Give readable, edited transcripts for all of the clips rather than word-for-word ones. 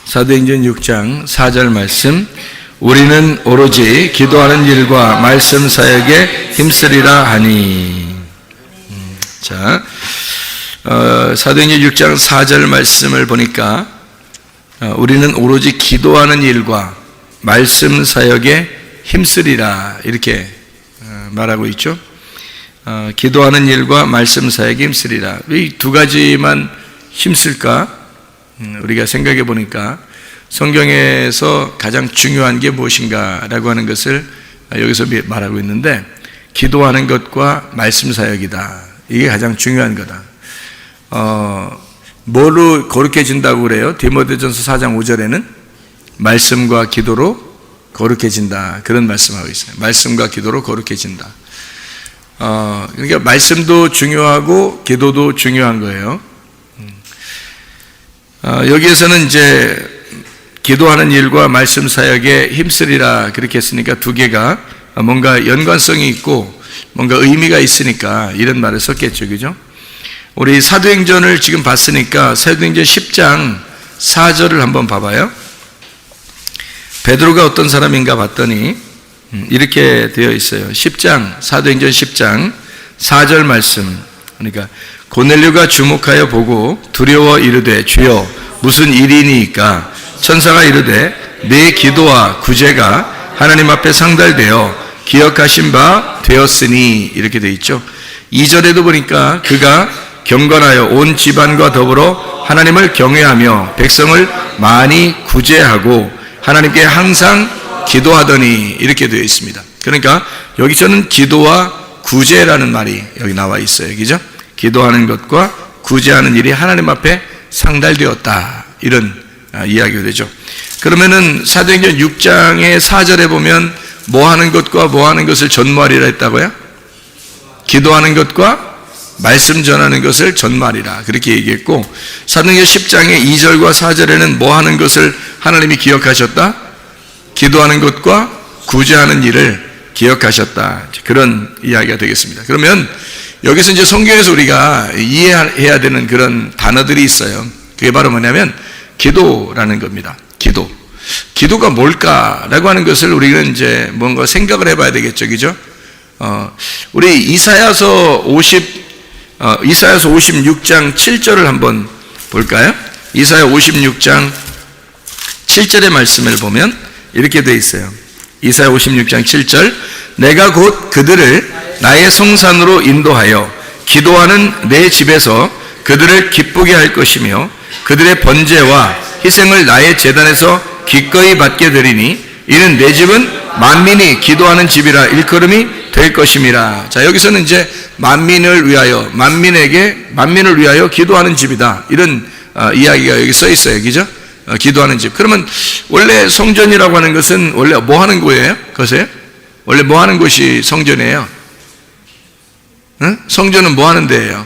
사도행전 6장 4절 말씀, 우리는 오로지 기도하는 일과 말씀 사역에 힘쓰리라 하니. 자, 사도행전 6장 4절 말씀을 보니까 우리는 오로지 기도하는 일과 말씀 사역에 힘쓰리라 이렇게 말하고 있죠. 기도하는 일과 말씀 사역에 힘쓰리라. 왜 이 두 가지만 힘쓸까? 우리가 생각해 보니까 성경에서 가장 중요한 게 무엇인가라고 하는 것을 여기서 말하고 있는데, 기도하는 것과 말씀 사역이다. 이게 가장 중요한 거다. 뭐로 거룩해진다고 그래요? 디모데전서 4장 5절에는 말씀과 기도로 거룩해진다, 그런 말씀하고 있어요. 말씀과 기도로 거룩해진다. 그러니까 말씀도 중요하고 기도도 중요한 거예요. 여기에서는 이제 기도하는 일과 말씀 사역에 힘쓰리라 그렇게 했으니까 두 개가 뭔가 연관성이 있고 뭔가 의미가 있으니까 이런 말을 썼겠죠, 그죠? 우리 사도행전을 지금 봤으니까 사도행전 10장 4절을 한번 봐봐요. 베드로가 어떤 사람인가 봤더니 이렇게 되어 있어요. 사도행전 10장 4절 말씀. 그러니까 고넬료가 주목하여 보고 두려워 이르되, 주여 무슨 일이니까? 천사가 이르되, 내 기도와 구제가 하나님 앞에 상달되어 기억하신 바 되었으니, 이렇게 되어 있죠. 2절에도 보니까 그가 경건하여 온 집안과 더불어 하나님을 경외하며 백성을 많이 구제하고 하나님께 항상 기도하더니, 이렇게 되어 있습니다. 그러니까 여기서는 기도와 구제라는 말이 여기 나와 있어요, 그죠? 기도하는 것과 구제하는 일이 하나님 앞에 상달되었다, 이런 이야기가 되죠. 그러면은 사도행전 6장의 4절에 보면 뭐 하는 것과 뭐 하는 것을 전무하리라 했다고요? 기도하는 것과 말씀 전하는 것을 전무하리라 그렇게 얘기했고, 사도행전 10장의 2절과 4절에는 뭐 하는 것을 하나님이 기억하셨다? 기도하는 것과 구제하는 일을 기억하셨다, 그런 이야기가 되겠습니다. 그러면 여기서 이제 성경에서 우리가 이해해야 되는 그런 단어들이 있어요. 그게 바로 뭐냐면 기도라는 겁니다. 기도가 뭘까라고 하는 것을 우리는 이제 뭔가 생각을 해봐야 되겠죠, 그죠? 우리 이사야서 56장 7절을 한번 볼까요? 이사야 56장 7절의 말씀을 보면 이렇게 되어 있어요. 이사야 56장 7절, 내가 곧 그들을 나의 성산으로 인도하여 기도하는 내 집에서 그들을 기쁘게 할 것이며 그들의 번제와 희생을 나의 제단에서 기꺼이 받게 되리니 이는 내 집은 만민이 기도하는 집이라 일컬음이 될 것임이라. 자, 여기서는 이제 만민을 위하여 기도하는 집이다, 이런 이야기가 여기 써 있어요, 그죠? 기도하는 집. 그러면 원래 성전이라고 하는 것은 원래 뭐 하는 거예요? 그것에 원래 뭐 하는 곳이 성전이에요? 응? 성전은 뭐 하는 데예요?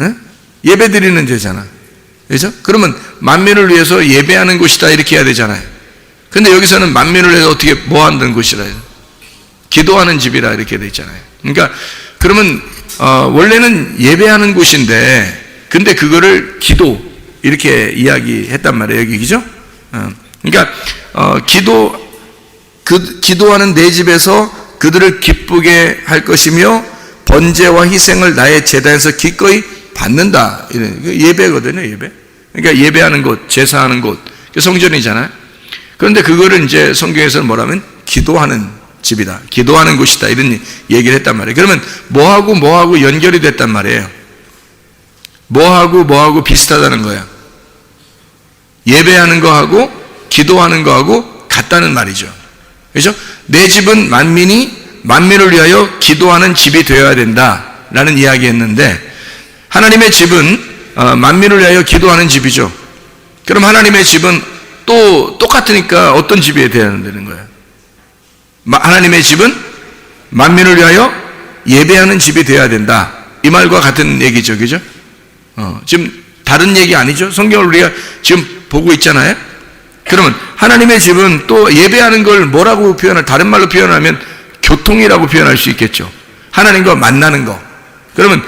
응? 예배 드리는 데잖아, 그렇죠? 그러면 만민을 위해서 예배하는 곳이다, 이렇게 해야 되잖아요. 근데 여기서는 만민을 위해서 어떻게 뭐 하는 곳이라 해요? 기도하는 집이라 이렇게 돼 있잖아요. 그러니까 그러면 원래는 예배하는 곳인데 근데 그거를 기도 이렇게 이야기했단 말이에요, 여기, 그죠? 그러니까 기도하는 내 집에서 그들을 기쁘게 할 것이며 번제와 희생을 나의 제단에서 기꺼이 받는다, 예배거든요, 예배. 그러니까 예배하는 곳, 제사하는 곳, 성전이잖아요. 그런데 그거를 이제 성경에서는 뭐라면 기도하는 집이다, 기도하는 곳이다, 이런 얘기를 했단 말이에요. 그러면 뭐하고 연결이 됐단 말이에요. 뭐하고 비슷하다는 거예요. 예배하는 거하고 기도하는 거하고 같다는 말이죠, 그렇죠? 내 집은 만민을 위하여 기도하는 집이 되어야 된다라는 이야기했는데, 하나님의 집은 만민을 위하여 기도하는 집이죠. 그럼 하나님의 집은 또 똑같으니까 어떤 집이 되어야 되는 거예요? 하나님의 집은 만민을 위하여 예배하는 집이 되어야 된다, 이 말과 같은 얘기죠, 그죠? 지금 다른 얘기 아니죠? 성경을 우리가 지금 보고 있잖아요. 그러면 하나님의 집은 또 예배하는 걸 뭐라고 다른 말로 표현하면 교통이라고 표현할 수 있겠죠. 하나님과 만나는 거. 그러면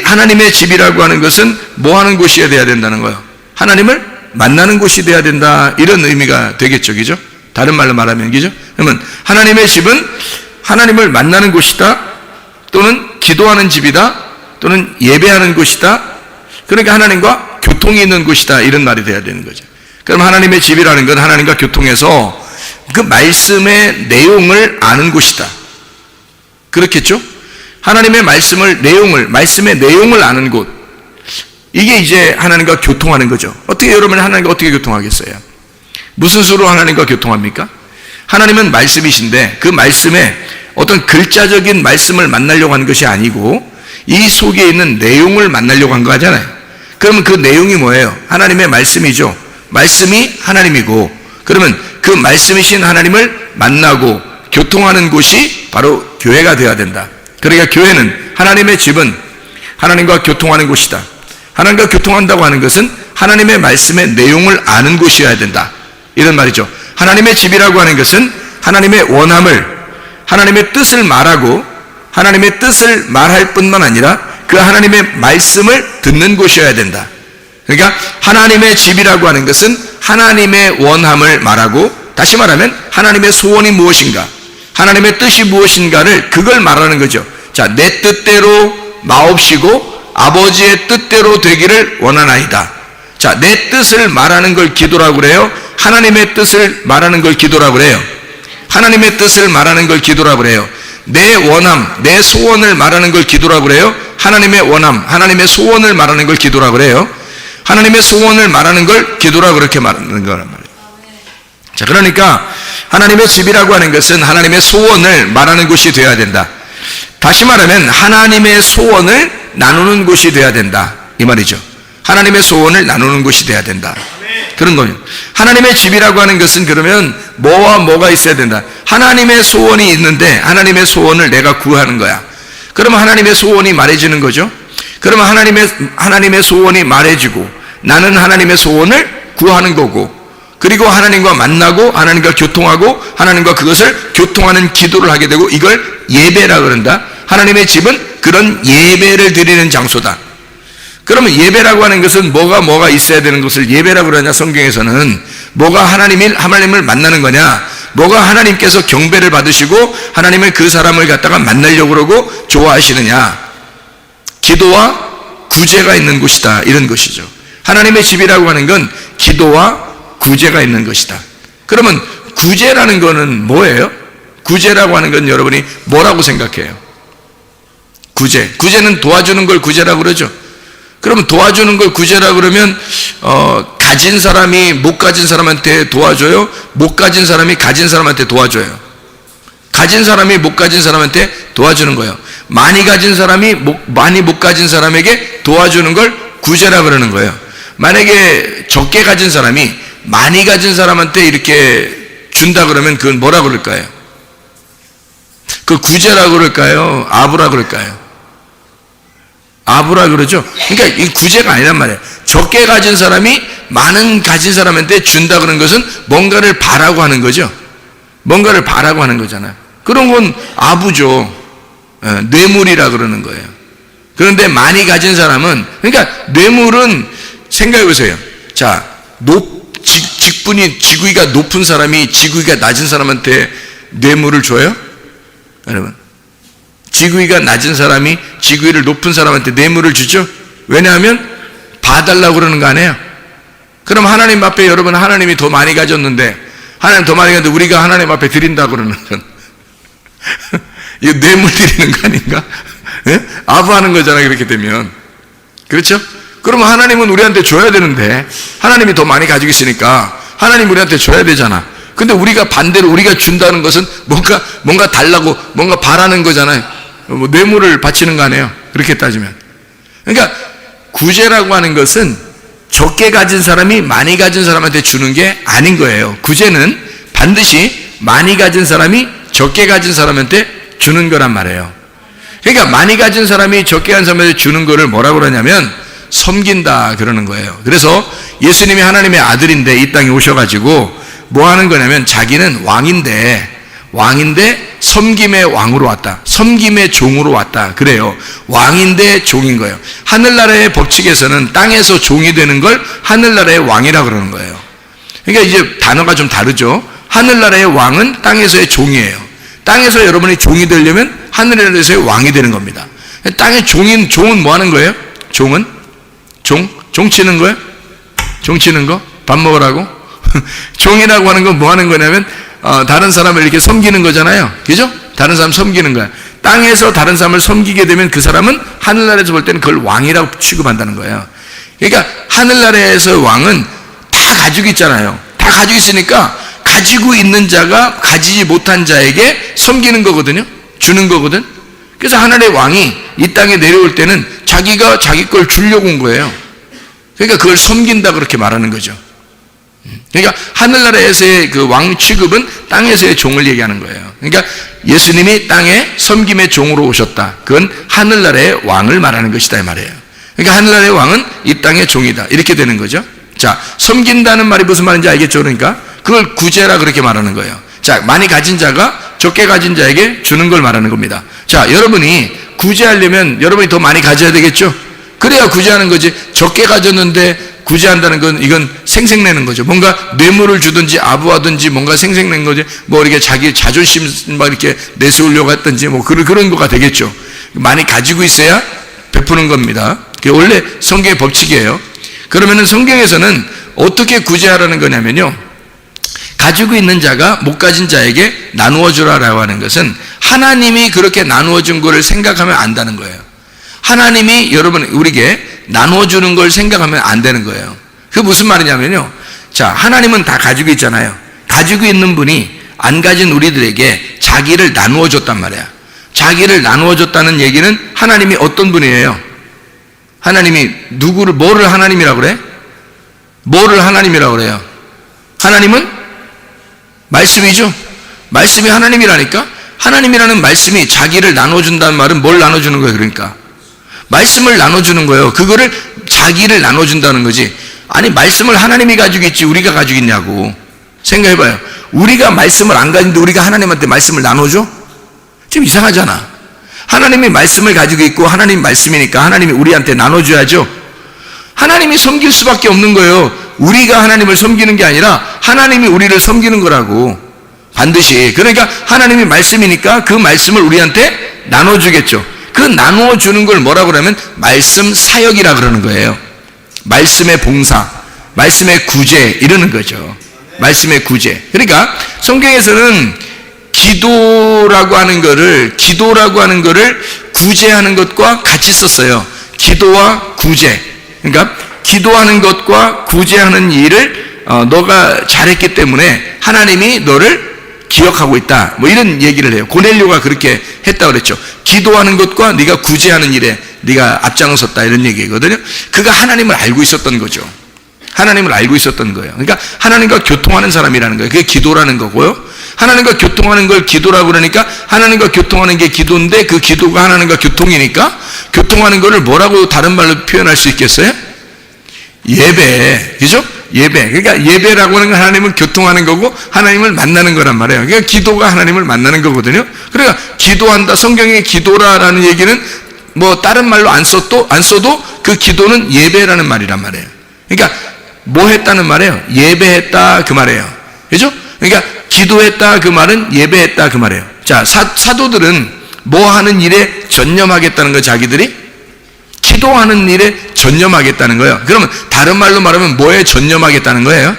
하나님의 집이라고 하는 것은 뭐 하는 곳이어야 돼야 된다는 거예요? 하나님을 만나는 곳이 되어야 된다, 이런 의미가 되겠죠, 그죠? 다른 말로 말하면, 그죠? 그러면 하나님의 집은 하나님을 만나는 곳이다, 또는 기도하는 집이다, 또는 예배하는 곳이다, 그러니까 하나님과 교통이 있는 곳이다, 이런 말이 돼야 되는 거죠. 그럼 하나님의 집이라는 건 하나님과 교통해서 그 말씀의 내용을 아는 곳이다, 그렇겠죠? 하나님의 말씀의 내용을 아는 곳, 이게 이제 하나님과 교통하는 거죠. 어떻게 여러분은 하나님과 어떻게 교통하겠어요? 무슨 수로 하나님과 교통합니까? 하나님은 말씀이신데 그 말씀에 어떤 글자적인 말씀을 만나려고 하는 것이 아니고 이 속에 있는 내용을 만나려고 한 거 하잖아요. 그러면 그 내용이 뭐예요? 하나님의 말씀이죠. 말씀이 하나님이고, 그러면 그 말씀이신 하나님을 만나고 교통하는 곳이 바로 교회가 되어야 된다. 그러니까 교회는, 하나님의 집은 하나님과 교통하는 곳이다. 하나님과 교통한다고 하는 것은 하나님의 말씀의 내용을 아는 곳이어야 된다, 이런 말이죠. 하나님의 집이라고 하는 것은 하나님의 원함을, 하나님의 뜻을 말하고 하나님의 뜻을 말할 뿐만 아니라 그 하나님의 말씀을 듣는 곳이어야 된다. 그러니까 하나님의 집이라고 하는 것은 하나님의 원함을 말하고, 다시 말하면 하나님의 소원이 무엇인가, 하나님의 뜻이 무엇인가를, 그걸 말하는 거죠. 자, 내 뜻대로 마옵시고 아버지의 뜻대로 되기를 원하나이다. 자, 내 뜻을 말하는 걸 기도라고 그래요? 하나님의 뜻을 말하는 걸 기도라고 그래요? 하나님의 뜻을 말하는 걸 기도라고 그래요? 내 원함, 내 소원을 말하는 걸 기도라고 그래요? 하나님의 원함, 하나님의 소원을 말하는 걸 기도라고 그래요? 하나님의 소원을 말하는 걸 기도라고 그렇게 말하는 거란 말이에요. 자, 그러니까 하나님의 집이라고 하는 것은 하나님의 소원을 말하는 곳이 되어야 된다. 다시 말하면 하나님의 소원을 나누는 곳이 되어야 된다, 이 말이죠. 하나님의 소원을 나누는 곳이 되어야 된다, 그런 거예요. 하나님의 집이라고 하는 것은 그러면 뭐와 뭐가 있어야 된다. 하나님의 소원이 있는데 하나님의 소원을 내가 구하는 거야. 그러면 하나님의 소원이 말해지는 거죠. 그러면 하나님의 소원이 말해지고 나는 하나님의 소원을 구하는 거고, 그리고 하나님과 만나고 하나님과 교통하고 하나님과 그것을 교통하는 기도를 하게 되고, 이걸 예배라 그런다. 하나님의 집은 그런 예배를 드리는 장소다. 그러면 예배라고 하는 것은 뭐가 있어야 되는 것을 예배라고 그러냐, 성경에서는. 뭐가 하나님을 만나는 거냐, 뭐가 하나님께서 경배를 받으시고 하나님은 그 사람을 갖다가 만나려고 그러고 좋아하시느냐, 기도와 구제가 있는 곳이다, 이런 것이죠. 하나님의 집이라고 하는 건 기도와 구제가 있는 것이다. 그러면 구제라는 거는 뭐예요? 구제라고 하는 건 여러분이 뭐라고 생각해요? 구제는 도와주는 걸 구제라고 그러죠. 그러면 도와주는 걸 구제라고 그러면 가진 사람이 못 가진 사람한테 도와줘요? 못 가진 사람이 가진 사람한테 도와줘요? 가진 사람이 못 가진 사람한테 도와주는 거예요. 많이 가진 사람이 많이 못 가진 사람에게 도와주는 걸 구제라고 그러는 거예요. 만약에 적게 가진 사람이 많이 가진 사람한테 이렇게 준다 그러면 그건 뭐라고 그럴까요? 그 구제라고 그럴까요? 아부라고 그럴까요? 아부라 그러죠. 그러니까 이 구제가 아니란 말이에요. 적게 가진 사람이 많은 가진 사람한테 준다 그런 것은 뭔가를 바라고 하는 거죠. 뭔가를 바라고 하는 거잖아요. 그런 건 아부죠. 뇌물이라 그러는 거예요. 그런데 많이 가진 사람은, 그러니까 뇌물은 생각해 보세요. 자, 지구위가 높은 사람이 지구위가 낮은 사람한테 뇌물을 줘요? 여러분, 지구위가 낮은 사람이 지구위를 높은 사람한테 뇌물을 주죠? 왜냐하면 봐달라고 그러는 거 아니에요? 그럼 하나님 앞에, 여러분, 하나님이 더 많이 가졌는데, 하나님 더 많이 가졌는데 우리가 하나님 앞에 드린다 그러는 건 이거 뇌물 드리는 거 아닌가? 예? 아부하는 거잖아요, 그렇게 되면. 그렇죠? 그러면 하나님은 우리한테 줘야 되는데, 하나님이 더 많이 가지고 있으니까 하나님 우리한테 줘야 되잖아. 근데 우리가 반대로 우리가 준다는 것은 뭔가 달라고, 뭔가 바라는 거잖아요. 뭐 뇌물을 바치는 거 아니에요, 그렇게 따지면. 그러니까 구제라고 하는 것은 적게 가진 사람이 많이 가진 사람한테 주는 게 아닌 거예요. 구제는 반드시 많이 가진 사람이 적게 가진 사람한테 주는 거란 말이에요. 그러니까 많이 가진 사람이 적게 가진 사람한테 주는 거를 뭐라고 그러냐면 섬긴다 그러는 거예요. 그래서 예수님이 하나님의 아들인데 이 땅에 오셔가지고 뭐 하는 거냐면, 자기는 왕인데 섬김의 왕으로 왔다. 섬김의 종으로 왔다. 그래요. 왕인데 종인 거예요. 하늘나라의 법칙에서는 땅에서 종이 되는 걸 하늘나라의 왕이라 그러는 거예요. 그러니까 이제 단어가 좀 다르죠. 하늘나라의 왕은 땅에서의 종이에요. 땅에서 여러분이 종이 되려면 하늘나라에서의 왕이 되는 겁니다. 땅의 종은 뭐 하는 거예요? 종은? 종 치는 거예요? 종 치는 거? 밥 먹으라고? 종이라고 하는 건 뭐 하는 거냐면 다른 사람을 이렇게 섬기는 거잖아요. 그죠? 다른 사람 섬기는 거야. 땅에서 다른 사람을 섬기게 되면 그 사람은 하늘나라에서 볼 때는 그걸 왕이라고 취급한다는 거예요. 그러니까 하늘나라에서 왕은 다 가지고 있잖아요. 다 가지고 있으니까 가지고 있는 자가 가지지 못한 자에게 섬기는 거거든요. 주는 거거든. 그래서 하늘의 왕이 이 땅에 내려올 때는 자기가 자기 걸 주려고 온 거예요. 그러니까 그걸 섬긴다 그렇게 말하는 거죠. 그러니까 하늘나라에서의 그 왕 취급은 땅에서의 종을 얘기하는 거예요. 그러니까 예수님이 땅에 섬김의 종으로 오셨다. 그건 하늘나라의 왕을 말하는 것이다 이 말이에요. 그러니까 하늘나라의 왕은 이 땅의 종이다. 이렇게 되는 거죠. 자, 섬긴다는 말이 무슨 말인지 알겠죠? 그러니까 그걸 구제라 그렇게 말하는 거예요. 자, 많이 가진 자가 적게 가진 자에게 주는 걸 말하는 겁니다. 자, 여러분이 구제하려면 여러분이 더 많이 가져야 되겠죠? 그래야 구제하는 거지. 적게 가졌는데 구제한다는 건 이건 생색내는 거죠. 뭔가 뇌물을 주든지 아부하든지 뭔가 생색낸 거지. 뭐 이렇게 자기 자존심 막 이렇게 내세우려고 했든지 뭐 그런 거가 되겠죠. 많이 가지고 있어야 베푸는 겁니다. 그게 원래 성경의 법칙이에요. 그러면은 성경에서는 어떻게 구제하라는 거냐면요. 가지고 있는 자가 못 가진 자에게 나누어 주라라고 하는 것은 하나님이 그렇게 나누어 준 거를 생각하면 안다는 거예요. 하나님이 여러분 우리에게 나누어 주는 걸 생각하면 안 되는 거예요. 그게 무슨 말이냐면요. 자, 하나님은 다 가지고 있잖아요. 가지고 있는 분이 안 가진 우리들에게 자기를 나누어 줬단 말이야. 자기를 나누어 줬다는 얘기는 하나님이 어떤 분이에요? 하나님이 뭐를 하나님이라고 그래? 뭐를 하나님이라고 그래요? 하나님은 말씀이죠. 말씀이 하나님이라니까. 하나님이라는 말씀이 자기를 나눠준다는 말은 뭘 나눠주는 거예요? 그러니까 말씀을 나눠주는 거예요. 그거를 자기를 나눠준다는 거지. 아니 말씀을 하나님이 가지고 있지 우리가 가지고 있냐고 생각해봐요. 우리가 말씀을 안 가지는데 우리가 하나님한테 말씀을 나눠줘? 좀 이상하잖아. 하나님이 말씀을 가지고 있고 하나님 말씀이니까 하나님이 우리한테 나눠줘야죠. 하나님이 섬길 수밖에 없는 거예요. 우리가 하나님을 섬기는 게 아니라 하나님이 우리를 섬기는 거라고. 반드시. 그러니까 하나님이 말씀이니까 그 말씀을 우리한테 나눠주겠죠. 그 나누어주는 걸 뭐라고 그러면 말씀 사역이라 그러는 거예요. 말씀의 봉사, 말씀의 구제 이러는 거죠. 말씀의 구제. 그러니까 성경에서는 기도라고 하는 거를 구제하는 것과 같이 썼어요. 기도와 구제. 그러니까 기도하는 것과 구제하는 일을 너가 잘했기 때문에 하나님이 너를 기억하고 있다. 뭐 이런 얘기를 해요. 고넬료가 그렇게 했다고 그랬죠. 기도하는 것과 네가 구제하는 일에 네가 앞장섰다 이런 얘기거든요. 그가 하나님을 알고 있었던 거죠. 하나님을 알고 있었던 거예요. 그러니까 하나님과 교통하는 사람이라는 거예요. 그게 기도라는 거고요. 하나님과 교통하는 걸 기도라고 그러니까 하나님과 교통하는 게 기도인데 그 기도가 하나님과 교통이니까 교통하는 거를 뭐라고 다른 말로 표현할 수 있겠어요? 예배. 그죠? 예배. 그러니까 예배라고 하는 건 하나님을 교통하는 거고 하나님을 만나는 거란 말이에요. 그러니까 기도가 하나님을 만나는 거거든요. 그러니까 기도한다. 성경의 기도라는 얘기는 뭐 다른 말로 안 써도 그 기도는 예배라는 말이란 말이에요. 그러니까 뭐 했다는 말이에요? 예배했다 그 말이에요. 그죠? 그러니까 기도했다 그 말은 예배했다 그 말이에요. 자, 사도들은 뭐 하는 일에 전념하겠다는 거 자기들이? 기도하는 일에 전념하겠다는 거예요. 그러면 다른 말로 말하면 뭐에 전념하겠다는 거예요?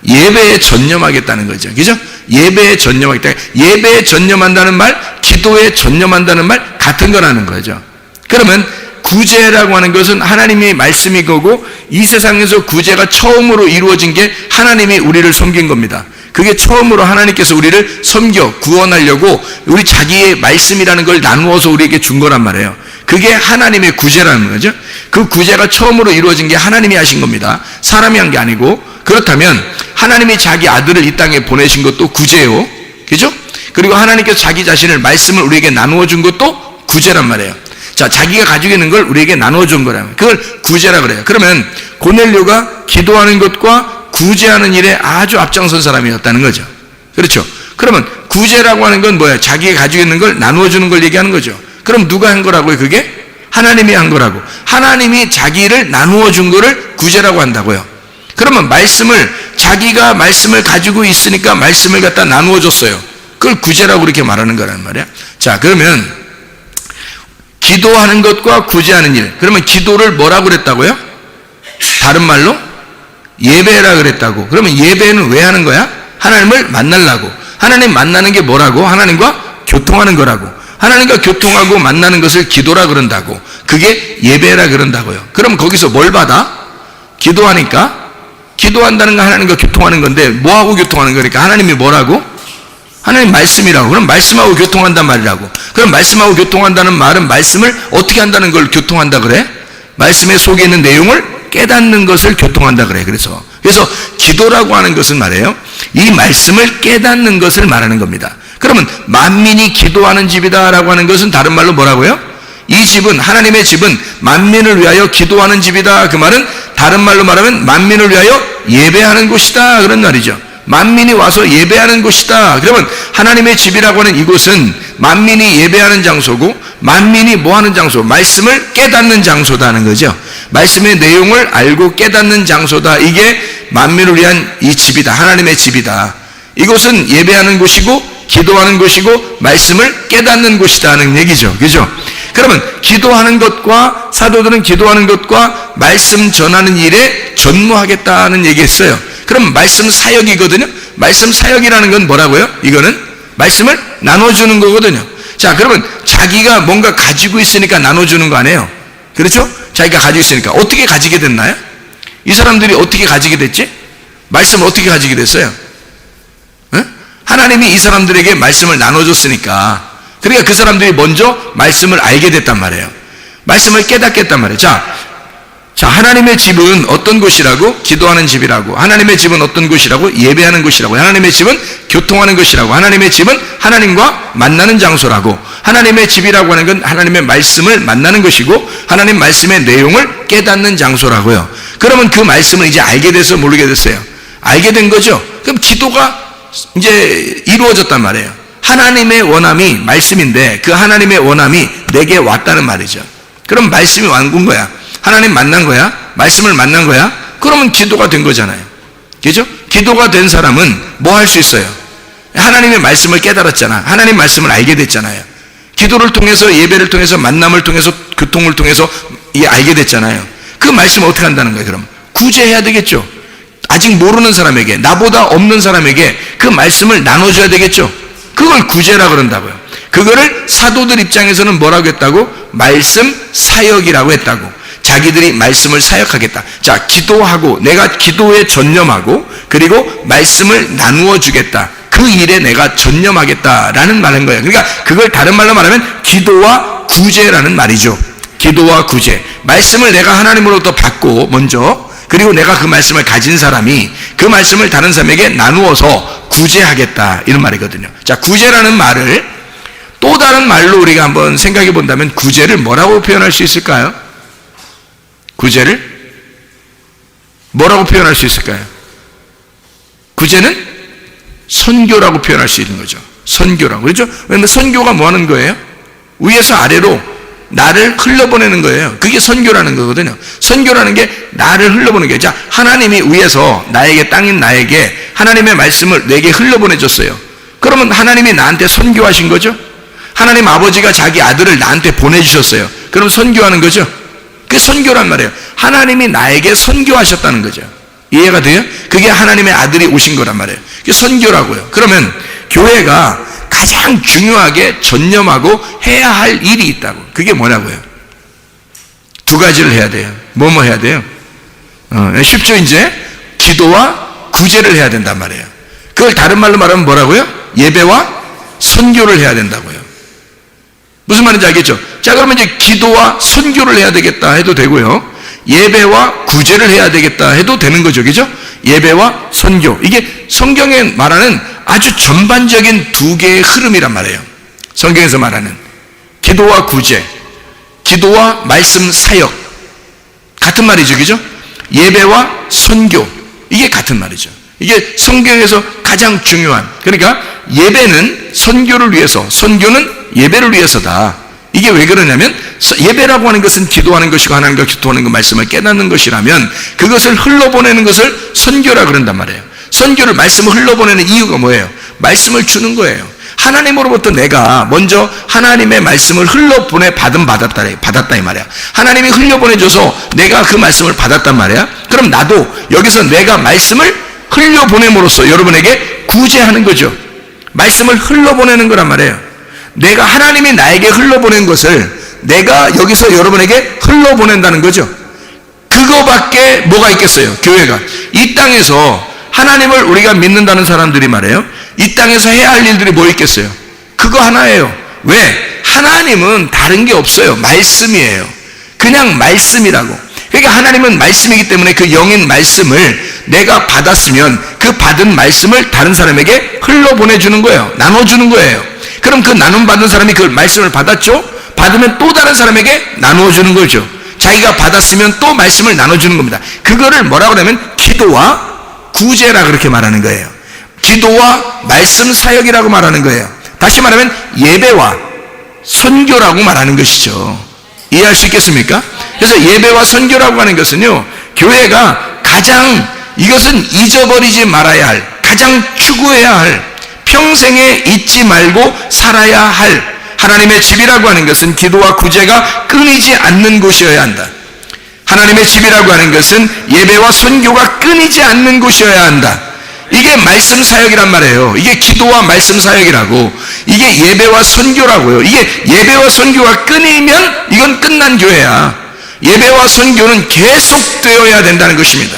예배에 전념하겠다는 거죠. 그죠? 예배에 전념하겠다. 예배에 전념한다는 말, 기도에 전념한다는 말 같은 거라는 거죠. 그러면 구제라고 하는 것은 하나님의 말씀이 거고 이 세상에서 구제가 처음으로 이루어진 게 하나님이 우리를 섬긴 겁니다. 그게 처음으로 하나님께서 우리를 섬겨 구원하려고 우리 자기의 말씀이라는 걸 나누어서 우리에게 준 거란 말이에요. 그게 하나님의 구제라는 거죠. 그 구제가 처음으로 이루어진 게 하나님이 하신 겁니다. 사람이 한 게 아니고. 그렇다면 하나님이 자기 아들을 이 땅에 보내신 것도 구제요. 그죠? 그리고 하나님께서 자기 자신을 말씀을 우리에게 나누어 준 것도 구제란 말이에요. 자, 자기가 가지고 있는 걸 우리에게 나누어 준 거라면 그걸 구제라 그래요. 그러면 고넬료가 기도하는 것과 구제하는 일에 아주 앞장선 사람이었다는 거죠. 그렇죠? 그러면 구제라고 하는 건 뭐야? 자기가 가지고 있는 걸 나누어 주는 걸 얘기하는 거죠. 그럼 누가 한 거라고요? 그게 하나님이 한 거라고. 하나님이 자기를 나누어 준 거를 구제라고 한다고요. 그러면 자기가 말씀을 가지고 있으니까 말씀을 갖다 나누어 줬어요. 그걸 구제라고 그렇게 말하는 거란 말이야. 자, 그러면 기도하는 것과 구제하는 일. 그러면 기도를 뭐라고 그랬다고요? 다른 말로 예배라 그랬다고. 그러면 예배는 왜 하는 거야? 하나님을 만나려고. 하나님 만나는 게 뭐라고? 하나님과 교통하는 거라고. 하나님과 교통하고 만나는 것을 기도라 그런다고. 그게 예배라 그런다고요. 그럼 거기서 뭘 받아? 기도한다는 건 하나님과 교통하는 건데 뭐하고 교통하는 거니까? 하나님이 뭐라고? 하나님 말씀이라고. 그럼 말씀하고 교통한단 말이라고. 그럼 말씀하고 교통한다는 말은 말씀을 어떻게 한다는 걸 교통한다 그래? 말씀의 속에 있는 내용을 깨닫는 것을 교통한다 그래. 그래서 기도라고 하는 것은 말이에요, 이 말씀을 깨닫는 것을 말하는 겁니다. 그러면 만민이 기도하는 집이다라고 하는 것은 다른 말로 뭐라고요? 이 집은, 하나님의 집은 만민을 위하여 기도하는 집이다. 그 말은 다른 말로 말하면 만민을 위하여 예배하는 곳이다 그런 말이죠. 만민이 와서 예배하는 곳이다. 그러면 하나님의 집이라고 하는 이곳은 만민이 예배하는 장소고, 만민이 뭐 하는 장소? 말씀을 깨닫는 장소다는 거죠. 말씀의 내용을 알고 깨닫는 장소다. 이게 만민을 위한 이 집이다. 하나님의 집이다. 이곳은 예배하는 곳이고 기도하는 곳이고 말씀을 깨닫는 곳이다는 얘기죠. 그죠? 그러면 기도하는 것과, 사도들은 기도하는 것과 말씀 전하는 일에 전무하겠다는 얘기했어요. 그럼 말씀 사역이거든요. 말씀 사역이라는 건 뭐라고요? 이거는 말씀을 나눠주는 거거든요. 자, 그러면 자기가 뭔가 가지고 있으니까 나눠주는 거 아니에요? 그렇죠? 자기가 가지고 있으니까. 어떻게 가지게 됐나요? 이 사람들이 어떻게 가지게 됐지? 말씀을 어떻게 가지게 됐어요? 하나님이 이 사람들에게 말씀을 나눠줬으니까. 그러니까 그 사람들이 먼저 말씀을 알게 됐단 말이에요. 말씀을 깨닫겠단 말이에요. 자, 하나님의 집은 어떤 곳이라고? 기도하는 집이라고. 하나님의 집은 어떤 곳이라고? 예배하는 곳이라고. 하나님의 집은 교통하는 것이라고. 하나님의 집은 하나님과 만나는 장소라고. 하나님의 집이라고 하는 건 하나님의 말씀을 만나는 것이고, 하나님 말씀의 내용을 깨닫는 장소라고요. 그러면 그 말씀을 이제 알게 돼서 모르게 됐어요. 알게 된 거죠. 그럼 기도가 이제 이루어졌단 말이에요. 하나님의 원함이 말씀인데 그 하나님의 원함이 내게 왔다는 말이죠. 그럼 말씀이 온 거야. 하나님 만난 거야. 말씀을 만난 거야. 그러면 기도가 된 거잖아요. 그죠? 기도가 된 사람은 뭐 할 수 있어요? 하나님의 말씀을 깨달았잖아. 하나님 말씀을 알게 됐잖아요. 기도를 통해서, 예배를 통해서, 만남을 통해서, 교통을 통해서 알게 됐잖아요. 그 말씀을 어떻게 한다는 거예요? 그럼 구제해야 되겠죠. 아직 모르는 사람에게, 나보다 없는 사람에게 그 말씀을 나눠줘야 되겠죠. 그걸 구제라 그런다고요. 그거를 사도들 입장에서는 뭐라고 했다고? 말씀 사역이라고 했다고. 자기들이 말씀을 사역하겠다. 자, 기도하고, 내가 기도에 전념하고, 그리고 말씀을 나누어 주겠다. 그 일에 내가 전념하겠다라는 말인 거예요. 그러니까 그걸 다른 말로 말하면 기도와 구제라는 말이죠. 기도와 구제. 말씀을 내가 하나님으로부터 받고 먼저, 그리고 내가 그 말씀을 가진 사람이 그 말씀을 다른 사람에게 나누어서 구제하겠다, 이런 말이거든요. 자, 구제라는 말을 또 다른 말로 우리가 한번 생각해 본다면 구제를 뭐라고 표현할 수 있을까요? 구제를 뭐라고 표현할 수 있을까요? 구제는 선교라고 표현할 수 있는 거죠. 선교라고. 그렇죠? 왜냐면 선교가 뭐 하는 거예요? 위에서 아래로 나를 흘러보내는 거예요. 그게 선교라는 거거든요. 선교라는 게 나를 흘러보내는 거예요. 자, 하나님이 위에서 나에게, 땅인 나에게 하나님의 말씀을 내게 흘러보내줬어요. 그러면 하나님이 나한테 선교하신 거죠? 하나님 아버지가 자기 아들을 나한테 보내주셨어요. 그럼 선교하는 거죠? 그게 선교란 말이에요. 하나님이 나에게 선교하셨다는 거죠. 이해가 돼요? 그게 하나님의 아들이 오신 거란 말이에요. 그게 선교라고요. 그러면 교회가 가장 중요하게 전념하고 해야 할 일이 있다고. 그게 뭐냐고요? 두 가지를 해야 돼요. 뭐뭐 해야 돼요? 쉽죠, 이제? 기도와 구제를 해야 된단 말이에요. 그걸 다른 말로 말하면 뭐라고요? 예배와 선교를 해야 된다고요. 무슨 말인지 알겠죠? 자, 그러면 이제 기도와 선교를 해야 되겠다 해도 되고요. 예배와 구제를 해야 되겠다 해도 되는 거죠. 그죠? 예배와 선교. 이게 성경에 말하는 아주 전반적인 두 개의 흐름이란 말이에요. 성경에서 말하는 기도와 구제, 기도와 말씀 사역, 같은 말이죠. 그죠? 예배와 선교, 이게 같은 말이죠. 이게 성경에서 가장 중요한, 그러니까 예배는 선교를 위해서, 선교는 예배를 위해서다. 이게 왜 그러냐면 예배라고 하는 것은 기도하는 것이고 하나님과 교통하는 그 말씀을 깨닫는 것이라면 그것을 흘러보내는 것을 선교라 그런단 말이에요. 선교를, 말씀을 흘러보내는 이유가 뭐예요? 말씀을 주는 거예요. 하나님으로부터 내가 먼저 하나님의 말씀을 흘러보내 받았다 이 말이야. 하나님이 흘려보내줘서 내가 그 말씀을 받았단 말이야. 그럼 나도 여기서 내가 말씀을 흘려보냄으로써 여러분에게 구제하는 거죠. 말씀을 흘러보내는 거란 말이에요. 내가, 하나님이 나에게 흘러보낸 것을 내가 여기서 여러분에게 흘러보낸다는 거죠. 그거밖에 뭐가 있겠어요? 교회가 이 땅에서 하나님을 우리가 믿는다는 사람들이 말이에요, 이 땅에서 해야 할 일들이 뭐 있겠어요? 그거 하나예요. 왜? 하나님은 다른 게 없어요. 말씀이에요. 그냥 말씀이라고. 그러니까 하나님은 말씀이기 때문에 그 영인 말씀을 내가 받았으면 그 받은 말씀을 다른 사람에게 흘러보내주는 거예요. 나눠주는 거예요. 그럼 그 나눔 받은 사람이 그 말씀을 받았죠? 받으면 또 다른 사람에게 나누어주는 거죠. 자기가 받았으면 또 말씀을 나눠주는 겁니다. 그거를 뭐라고 하냐면 기도와 구제라 그렇게 말하는 거예요. 기도와 말씀 사역이라고 말하는 거예요. 다시 말하면 예배와 선교라고 말하는 것이죠. 이해할 수 있겠습니까? 그래서 예배와 선교라고 하는 것은요, 교회가 가장, 이것은 잊어버리지 말아야 할, 가장 추구해야 할, 평생에 잊지 말고 살아야 할 하나님의 집이라고 하는 것은 기도와 구제가 끊이지 않는 곳이어야 한다. 하나님의 집이라고 하는 것은 예배와 선교가 끊이지 않는 곳이어야 한다. 이게 말씀 사역이란 말이에요. 이게 기도와 말씀 사역이라고, 이게 예배와 선교라고요. 이게 예배와 선교가 끊이면 이건 끝난 교회야. 예배와 선교는 계속되어야 된다는 것입니다.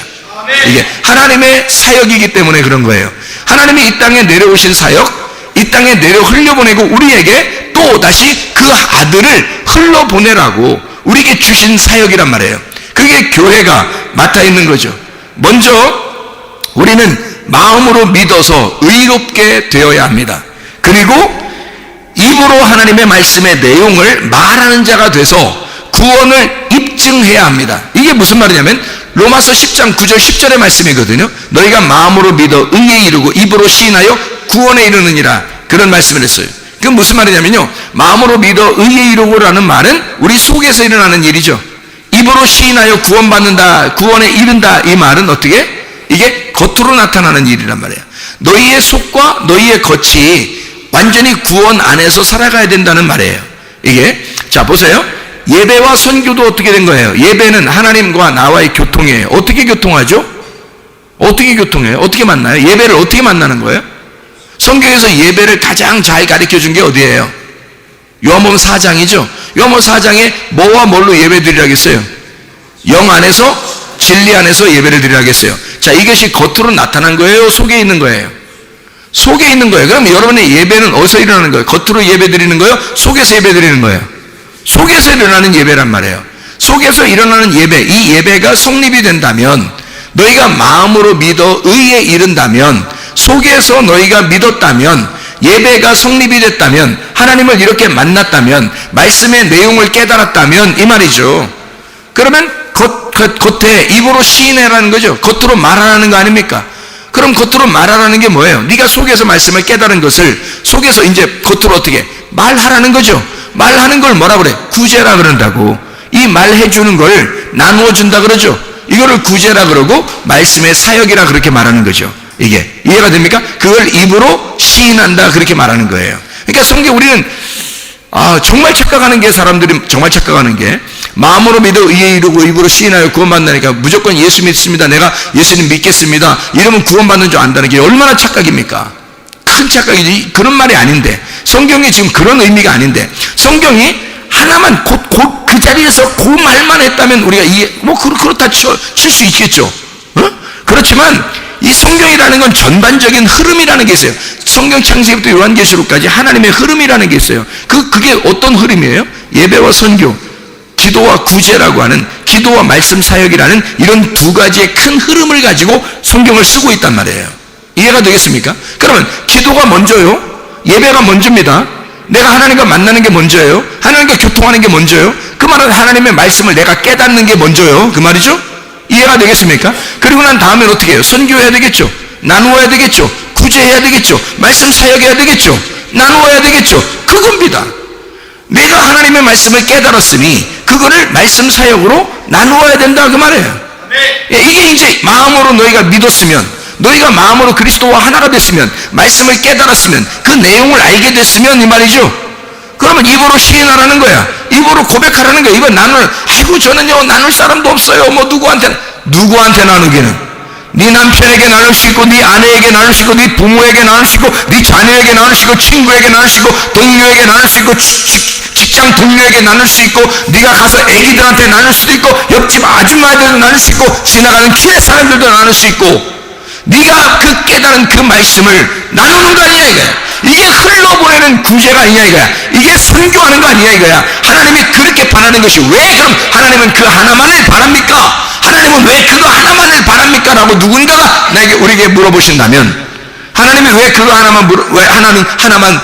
이게 하나님의 사역이기 때문에 그런 거예요. 하나님이 이 땅에 내려오신 사역, 이 땅에 내려 흘려보내고 우리에게 또 다시 그 아들을 흘러보내라고 우리에게 주신 사역이란 말이에요. 그게 교회가 맡아 있는 거죠. 먼저 우리는 마음으로 믿어서 의롭게 되어야 합니다. 그리고 입으로 하나님의 말씀의 내용을 말하는 자가 돼서 구원을 입증해야 합니다. 이게 무슨 말이냐면 로마서 10장 9절 10절의 말씀이거든요. 너희가 마음으로 믿어 의에 이르고 입으로 시인하여 구원에 이르느니라, 그런 말씀을 했어요. 그건 무슨 말이냐면요, 마음으로 믿어 의에 이르고라는 말은 우리 속에서 일어나는 일이죠. 입으로 시인하여 구원받는다, 구원에 이른다, 이 말은 어떻게? 이게 겉으로 나타나는 일이란 말이에요. 너희의 속과 너희의 겉이 완전히 구원 안에서 살아가야 된다는 말이에요. 이게, 자 보세요. 예배와 선교도 어떻게 된 거예요? 예배는 하나님과 나와의 교통이에요. 어떻게 교통하죠? 어떻게 교통해요? 어떻게 만나요? 예배를 어떻게 만나는 거예요? 성경에서 예배를 가장 잘 가르쳐 준 게 어디예요? 요한복음 4장이죠. 요한복음 4장에 뭐와 뭘로 예배 드리라겠어요? 영 안에서, 진리 안에서 예배를 드리라겠어요. 자, 이것이 겉으로 나타난 거예요? 속에 있는 거예요? 속에 있는 거예요. 그럼 여러분의 예배는 어디서 일어나는 거예요? 겉으로 예배 드리는 거예요? 속에서 예배 드리는 거예요? 속에서 일어나는 예배란 말이에요. 속에서 일어나는 예배, 이 예배가 성립이 된다면, 너희가 마음으로 믿어 의에 이른다면, 속에서 너희가 믿었다면, 예배가 성립이 됐다면, 하나님을 이렇게 만났다면, 말씀의 내용을 깨달았다면 이 말이죠. 그러면 겉에 입으로 시인해라는 거죠. 겉으로 말하라는 거 아닙니까? 그럼 겉으로 말하라는 게 뭐예요? 네가 속에서 말씀을 깨달은 것을 속에서 이제 겉으로 어떻게 말하라는 거죠. 말하는 걸 뭐라 그래? 구제라 그런다고. 이 말해주는 걸 나누어 준다 그러죠. 이거를 구제라 그러고 말씀의 사역이라 그렇게 말하는 거죠. 이게 이해가 됩니까? 그걸 입으로 시인한다 그렇게 말하는 거예요. 그러니까 성경 우리는 정말 착각하는 게, 사람들이 정말 착각하는 게, 마음으로 믿어 의에 이르고 입으로 시인하여 구원받는다니까 무조건 예수 믿습니다, 내가 예수님 믿겠습니다, 이러면 구원받는 줄 안다는 게 얼마나 착각입니까? 큰 착각이지. 그런 말이 아닌데, 성경이 지금 그런 의미가 아닌데, 성경이 하나만 곧 그 자리에서 그 말만 했다면 우리가 그렇다 칠 수 있겠죠. 그렇지만 이 성경이라는 건 전반적인 흐름이라는 게 있어요. 성경 창세기부터 요한계시록까지 하나님의 흐름이라는 게 있어요. 그게 어떤 흐름이에요? 예배와 선교, 기도와 구제라고 하는, 기도와 말씀 사역이라는 이런 두 가지의 큰 흐름을 가지고 성경을 쓰고 있단 말이에요. 이해가 되겠습니까? 그러면 기도가 먼저요, 예배가 먼저입니다. 내가 하나님과 만나는 게 먼저예요. 하나님과 교통하는 게 먼저예요. 그 말은 하나님의 말씀을 내가 깨닫는 게 먼저예요. 그 말이죠. 이해가 되겠습니까? 그리고 난 다음엔 어떻게 해요? 선교해야 되겠죠. 나누어야 되겠죠. 구제해야 되겠죠. 말씀 사역해야 되겠죠. 나누어야 되겠죠. 그겁니다. 내가 하나님의 말씀을 깨달았으니 그거를 말씀 사역으로 나누어야 된다 그 말이에요. 이게 이제 마음으로 너희가 믿었으면, 너희가 마음으로 그리스도와 하나가 됐으면, 말씀을 깨달았으면, 그 내용을 알게 됐으면 이 말이죠. 그러면 입으로 시인하라는 거야. 입으로 고백하라는 거야. 이건 아이고 저는요 나눌 사람도 없어요. 뭐 누구한테 나누기는? 네 남편에게 나눌 수 있고, 네 아내에게 나눌 수 있고, 네 부모에게 나눌 수 있고, 네 자녀에게 나눌 수 있고, 친구에게 나눌 수 있고, 동료에게 나눌 수 있고, 직장 동료에게 나눌 수 있고, 네가 가서 애기들한테 나눌 수도 있고, 옆집 아줌마들도 나눌 수 있고, 지나가는 길의 사람들도 나눌 수 있고, 네가 그 깨달은 그 말씀을 나누는 거 아니냐 이거야. 이게 흘러보내는 구제가 아니냐 이거야. 이게 선교하는 거 아니냐 이거야. 하나님이 그렇게 바라는 것이 왜 그럼 하나님은 그 하나만을 바랍니까? 하나님은 왜 그거 하나만을 바랍니까? 라고 누군가가 우리에게 물어보신다면, 하나님이 왜 그거 왜 하나만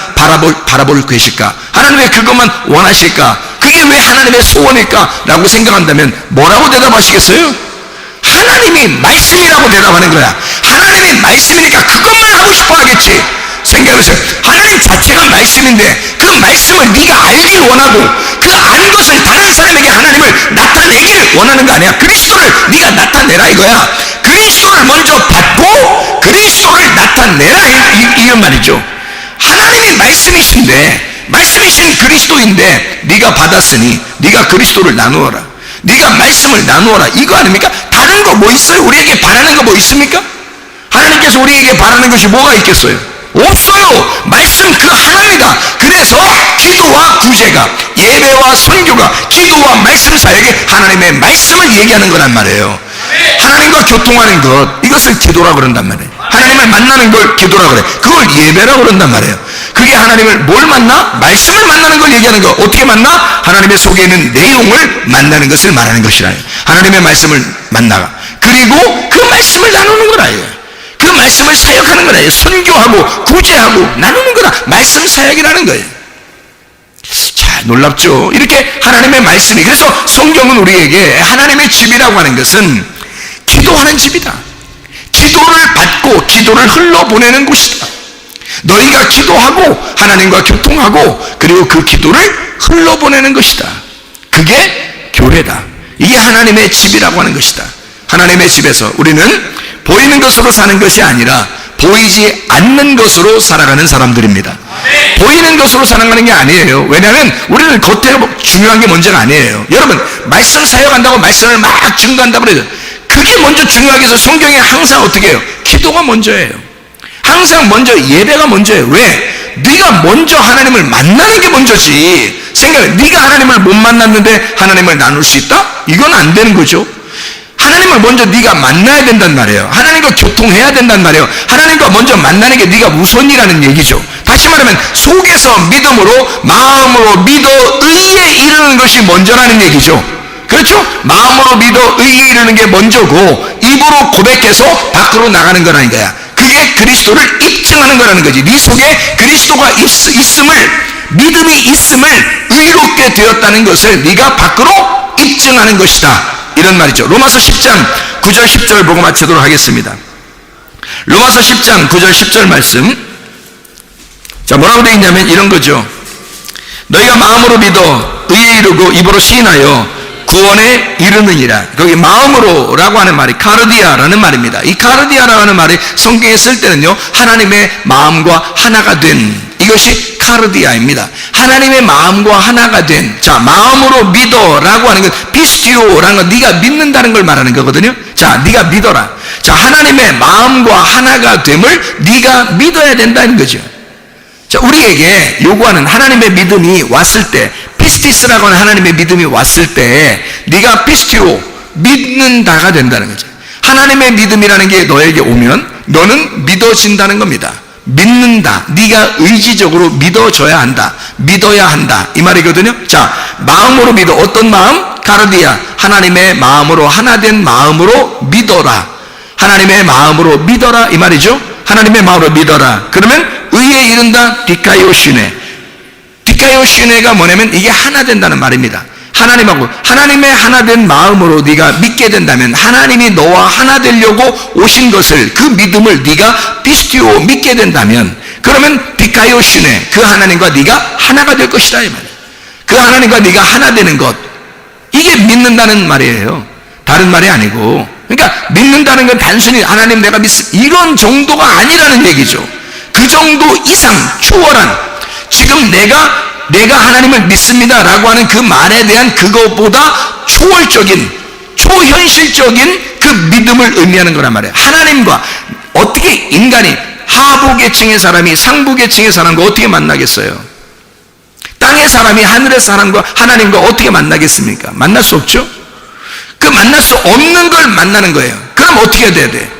바라볼 것일까? 하나님 왜 그것만 원하실까? 그게 왜 하나님의 소원일까? 라고 생각한다면 뭐라고 대답하시겠어요? 하나님이 말씀이라고 대답하는 거야. 하나님이 말씀이니까 그것만 하고 싶어 하겠지. 생각해보세요. 하나님 자체가 말씀인데 그 말씀을 네가 알길 원하고, 그 아는 것을 다른 사람에게 하나님을 나타내길 원하는 거 아니야. 그리스도를 네가 나타내라 이거야. 그리스도를 먼저 받고 그리스도를 나타내라 이런 말이죠. 하나님이 말씀이신 그리스도인데 네가 받았으니 네가 그리스도를 나누어라. 네가 말씀을 나누어라. 이거 아닙니까? 다른 거 뭐 있어요? 우리에게 바라는 거 뭐 있습니까? 하나님께서 우리에게 바라는 것이 뭐가 있겠어요? 없어요. 말씀 그 하나입니다. 그래서 기도와 구제가, 예배와 선교가, 기도와 말씀 사역이 하나님의 말씀을 얘기하는 거란 말이에요. 하나님과 교통하는 것, 이것을 기도라고 그런단 말이에요. 하나님을 만나는 걸 기도라고 그래. 그걸 예배라고 그런단 말이에요. 그게 하나님을 뭘 만나? 말씀을 만나는 걸 얘기하는 거. 어떻게 만나? 하나님의 속에 있는 내용을 만나는 것을 말하는 것이라. 하나님의 말씀을 만나가, 그리고 그 말씀을 나누는 거라. 그 말씀을 사역하는 거라. 선교하고 구제하고 나누는 거라. 말씀 사역이라는 거예요. 자, 놀랍죠? 이렇게 하나님의 말씀이, 그래서 성경은 우리에게 하나님의 집이라고 하는 것은 기도하는 집이다. 기도를 받고 기도를 흘러보내는 곳이다. 너희가 기도하고 하나님과 교통하고 그리고 그 기도를 흘러보내는 것이다. 그게 교회다. 이게 하나님의 집이라고 하는 것이다. 하나님의 집에서 우리는 보이는 것으로 사는 것이 아니라 보이지 않는 것으로 살아가는 사람들입니다. 보이는 것으로 살아가는 게 아니에요. 왜냐하면 우리는 겉에 중요한 게 먼저가 아니에요. 여러분, 말씀 사역한다고 말씀을 막 증거한다고 그래요. 그게 먼저 중요하게 해서 성경에 항상 어떻게 해요? 기도가 먼저예요. 항상 먼저 예배가 먼저예요. 왜? 네가 먼저 하나님을 만나는 게 먼저지. 생각해. 네가 하나님을 못 만났는데 하나님을 나눌 수 있다? 이건 안 되는 거죠. 하나님을 먼저 네가 만나야 된단 말이에요. 하나님과 교통해야 된단 말이에요. 하나님과 먼저 만나는 게 네가 우선이라는 얘기죠. 다시 말하면 속에서 믿음으로, 마음으로 믿어 의에 이르는 것이 먼저라는 얘기죠. 그렇죠? 마음으로 믿어 의에 이르는 게 먼저고, 입으로 고백해서 밖으로 나가는 거라는 거야. 그게 그리스도를 입증하는 거라는 거지. 네 속에 그리스도가 있음을, 믿음이 있음을, 의롭게 되었다는 것을 네가 밖으로 입증하는 것이다. 이런 말이죠. 로마서 10장 9절 10절 보고 마치도록 하겠습니다. 로마서 10장 9절 10절 말씀. 자, 뭐라고 되어 있냐면 이런 거죠. 너희가 마음으로 믿어 의에 이르고 입으로 시인하여 구원에 이르느니라. 거기 마음으로라고 하는 말이 카르디아라는 말입니다. 이 카르디아라고 하는 말이 성경에 쓸 때는요, 하나님의 마음과 하나가 된, 이것이 카르디아입니다. 하나님의 마음과 하나가 된, 자, 마음으로 믿어라고 하는 건 피스티오라는 건 네가 믿는다는 걸 말하는 거거든요. 자, 네가 믿어라. 자, 하나님의 마음과 하나가 됨을 네가 믿어야 된다는 거죠. 자, 우리에게 요구하는 하나님의 믿음이 왔을 때, 피스티스라고 하는 하나님의 믿음이 왔을 때 네가 피스티오, 믿는다가 된다는 거죠. 하나님의 믿음이라는 게 너에게 오면 너는 믿어진다는 겁니다. 믿는다. 네가 의지적으로 믿어줘야 한다. 믿어야 한다. 이 말이거든요. 자, 마음으로 믿어. 어떤 마음? 카르디아. 하나님의 마음으로 하나된 마음으로 믿어라. 하나님의 마음으로 믿어라. 이 말이죠. 하나님의 마음으로 믿어라. 그러면 의에 이른다. 디카이오시네. 디카이오시네가 뭐냐면 이게 하나 된다는 말입니다. 하나님하고 하나님의 하나된 마음으로 네가 믿게 된다면, 하나님이 너와 하나 되려고 오신 것을, 그 믿음을 네가 피스티오 믿게 된다면, 그러면 비카이오시네, 그 하나님과 네가 하나가 될 것이다 이 말이에요. 그 하나님과 네가 하나 되는 것, 이게 믿는다는 말이에요. 다른 말이 아니고. 그러니까 믿는다는 건 단순히 하나님 내가 이런 정도가 아니라는 얘기죠. 그 정도 이상 초월한, 지금 내가 하나님을 믿습니다 라고 하는 그 말에 대한 그것보다 초월적인, 초현실적인 그 믿음을 의미하는 거란 말이에요. 하나님과 어떻게 인간이 하부 계층의 사람이 상부 계층의 사람과 어떻게 만나겠어요? 땅의 사람이 하늘의 사람과 하나님과 어떻게 만나겠습니까? 만날 수 없죠? 그 만날 수 없는 걸 만나는 거예요. 그럼 어떻게 돼야 돼?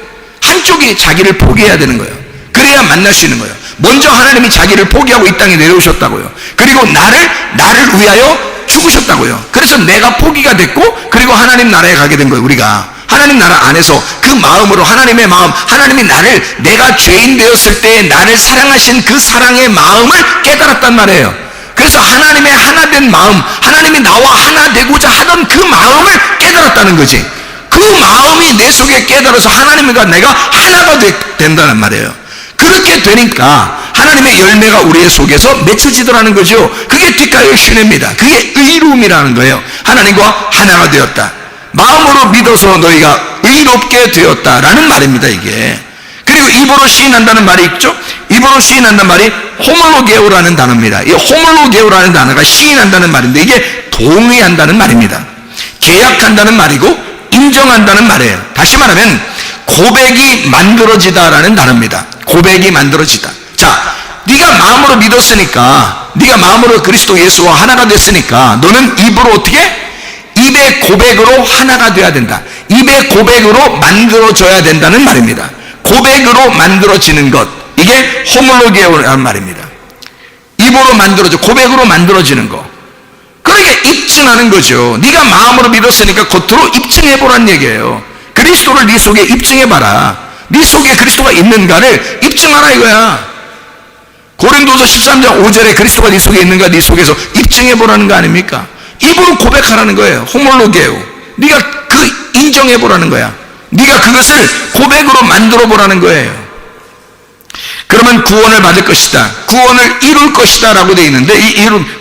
한쪽이 자기를 포기해야 되는 거예요. 그래야 만날 수 있는 거예요. 먼저 하나님이 자기를 포기하고 이 땅에 내려오셨다고요. 그리고 나를 위하여 죽으셨다고요. 그래서 내가 포기가 됐고, 그리고 하나님 나라에 가게 된 거예요. 우리가 하나님 나라 안에서 그 마음으로, 하나님의 마음, 하나님이 내가 죄인 되었을 때 나를 사랑하신 그 사랑의 마음을 깨달았단 말이에요. 그래서 하나님의 하나된 마음, 하나님이 나와 하나 되고자 하던 그 마음을 깨달았다는 거지. 그 마음이 내 속에 깨달아서 하나님과 내가 하나가 된다는 말이에요. 그렇게 되니까 하나님의 열매가 우리의 속에서 맺혀지더라는 거죠. 그게 뒷가요신입니다. 그게 의로움이라는 거예요. 하나님과 하나가 되었다. 마음으로 믿어서 너희가 의롭게 되었다라는 말입니다, 이게. 그리고 입으로 시인한다는 말이 있죠. 입으로 시인한다는 말이 호몰로게오라는 단어입니다. 이 호몰로게오라는 단어가 시인한다는 말인데, 이게 동의한다는 말입니다. 계약한다는 말이고 인정한다는 말이에요. 다시 말하면 고백이 만들어지다라는 단어입니다. 고백이 만들어지다. 자, 네가 마음으로 믿었으니까, 네가 마음으로 그리스도 예수와 하나가 됐으니까, 너는 입으로 어떻게? 입의 고백으로 하나가 돼야 된다. 입의 고백으로 만들어져야 된다는 말입니다. 고백으로 만들어지는 것, 이게 호몰로게오라는 말입니다. 입으로 고백으로 만들어지는 거. 그러니까 입증하는 거죠. 네가 마음으로 믿었으니까 겉으로 입증해보라는 얘기예요. 그리스도를 네 속에 입증해봐라. 네 속에 그리스도가 있는가를 입증하라 이거야. 고린도서 13장 5절에 그리스도가 네 속에 있는가, 네 속에서 입증해보라는 거 아닙니까? 입으로 고백하라는 거예요. 호몰로게오. 네가 그 인정해보라는 거야. 네가 그것을 고백으로 만들어보라는 거예요. 그러면 구원을 받을 것이다, 구원을 이룰 것이다 라고 되어 있는데,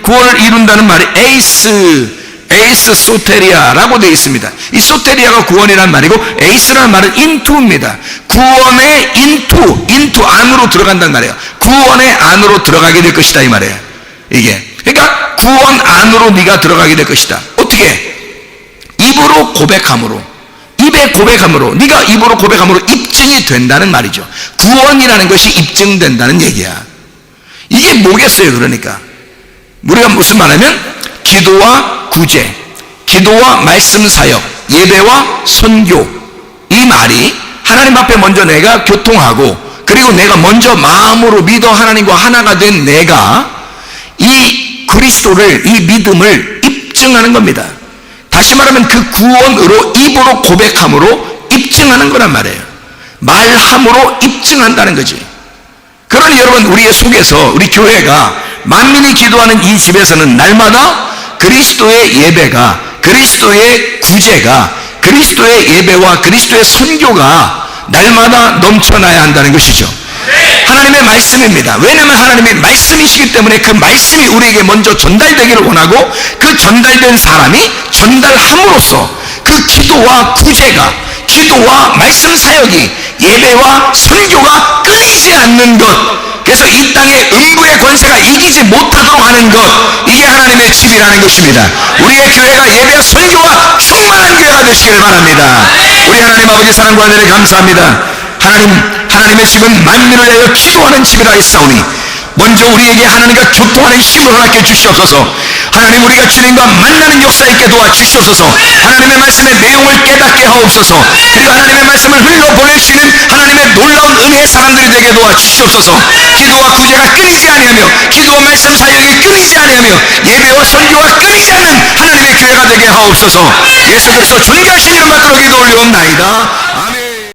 구원을 이룬다는 말이 에이스 소테리아라고 되어 있습니다. 이 소테리아가 구원이라는 말이고, 에이스라는 말은 인투입니다. 구원의 인투 안으로 들어간다는 말이에요. 구원의 안으로 들어가게 될 것이다 이 말이에요. 이게 그러니까 구원 안으로 네가 들어가게 될 것이다. 어떻게? 입으로 고백함으로, 입에 고백함으로, 네가 입으로 고백함으로 입증이 된다는 말이죠. 구원이라는 것이 입증된다는 얘기야. 이게 뭐겠어요? 그러니까 우리가 무슨 말하면 기도와 구제, 기도와 말씀 사역, 예배와 선교, 이 말이 하나님 앞에 먼저 내가 교통하고, 그리고 내가 먼저 마음으로 믿어 하나님과 하나가 된 내가 이 그리스도를, 이 믿음을 입증하는 겁니다. 다시 말하면 그 구원으로 입으로 고백함으로 입증하는 거란 말이에요. 말함으로 입증한다는 거지. 그러니 여러분, 우리의 속에서, 우리 교회가, 만민이 기도하는 이 집에서는 날마다 그리스도의 예배가, 그리스도의 구제가, 그리스도의 예배와 그리스도의 선교가 날마다 넘쳐나야 한다는 것이죠. 하나님의 말씀입니다. 왜냐하면 하나님의 말씀이시기 때문에 그 말씀이 우리에게 먼저 전달되기를 원하고, 그 전달된 사람이 전달함으로써 그 기도와 구제가, 기도와 말씀 사역이, 예배와 선교가 끊이지 않는 것, 그래서 이 땅의 음부의 권세가 이기지 못하도록 하는 것, 이게 하나님의 집이라는 것입니다. 우리의 교회가 예배와 선교가 충만한 교회가 되시길 바랍니다. 우리 하나님 아버지 사랑과 은혜를 감사합니다. 하나님의 집은 만민을 위하여 기도하는 집이라 했사오니, 먼저 우리에게 하나님과 교통하는 힘을 허락해 주시옵소서. 하나님, 우리가 주님과 만나는 역사 있게 도와주시옵소서. 하나님의 말씀의 내용을 깨닫게 하옵소서. 그리고 하나님의 말씀을 흘러보낼 수 있는 하나님의 놀라운 은혜의 사람들이 되게 도와주시옵소서. 기도와 구제가 끊이지 아니하며, 기도와 말씀 사역이 끊이지 아니하며, 예배와 선교가 끊이지 않는 하나님의 교회가 되게 하옵소서. 예수 그리스도 존귀하신 이름 받들어 기도 올려옵나이다.